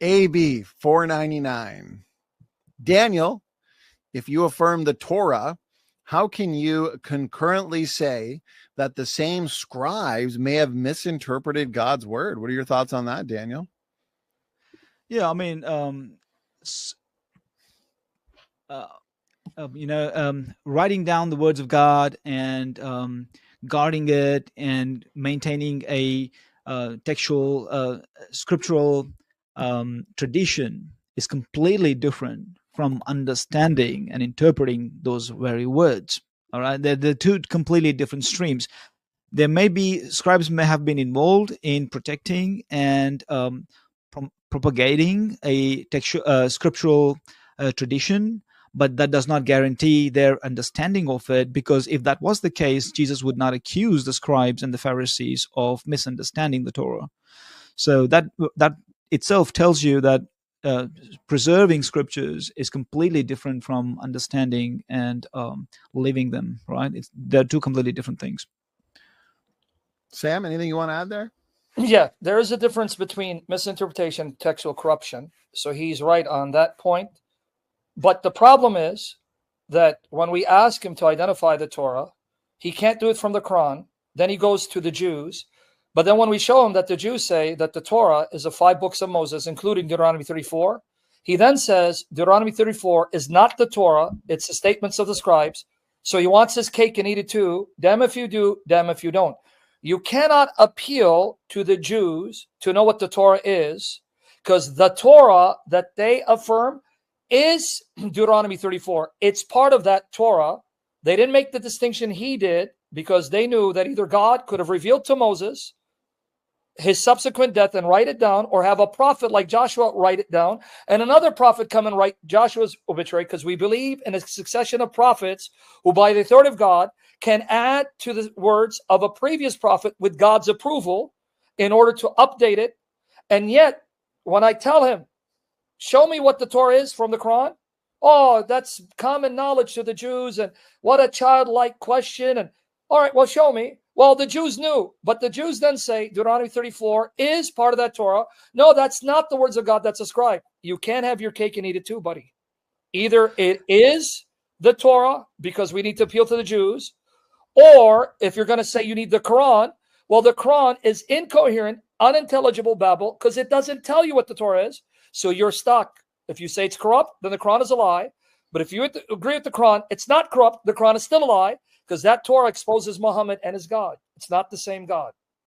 AB 499. Daniel, if you affirm the Torah, how can you concurrently say that the same scribes may have misinterpreted God's word? What are your thoughts on that, Daniel? Yeah, I mean, writing down the words of God and guarding it and maintaining a textual, scriptural tradition is completely different from understanding and interpreting those very words. All right, they're two completely different streams. There may be scribes may have been involved in protecting and propagating a scriptural tradition, but that does not guarantee their understanding of it, because if that was the case, Jesus would not accuse the scribes and the Pharisees of misunderstanding the Torah. So that itself tells you that preserving scriptures is completely different from understanding and living them, right? They're two completely different things. Sam, anything you want to add there? Yeah, there is a difference between misinterpretation and textual corruption. So he's right on that point. But the problem is that when we ask him to identify the Torah, he can't do it from the Quran. Then he goes to the Jews. But then when we show him that the Jews say that the Torah is the 5 books of Moses, including Deuteronomy 34, he then says Deuteronomy 34 is not the Torah. It's the statements of the scribes. So he wants his cake and eat it too. Damn if you do, damn if you don't. You cannot appeal to the Jews to know what the Torah is, because the Torah that they affirm is Deuteronomy 34. It's part of that Torah. They didn't make the distinction he did, because they knew that either God could have revealed to Moses his subsequent death and write it down, or have a prophet like Joshua write it down, and another prophet come and write Joshua's obituary, because we believe in a succession of prophets who by the authority of God can add to the words of a previous prophet with God's approval in order to update it. And yet, when I tell him, show me what the Torah is from the Quran, oh, that's common knowledge to the Jews, and what a childlike question, and all right, well, show me. Well, the Jews knew, but the Jews then say Deuteronomy 34 is part of that Torah. No, that's not the words of God that's ascribed. You can't have your cake and eat it too, buddy. Either it is the Torah, because we need to appeal to the Jews, or if you're going to say you need the Quran, well, the Quran is incoherent, unintelligible babble, because it doesn't tell you what the Torah is. So you're stuck. If you say it's corrupt, then the Quran is a lie. But if you agree with the Quran, it's not corrupt, the Quran is still a lie, because that Torah exposes Muhammad and his God. It's not the same God.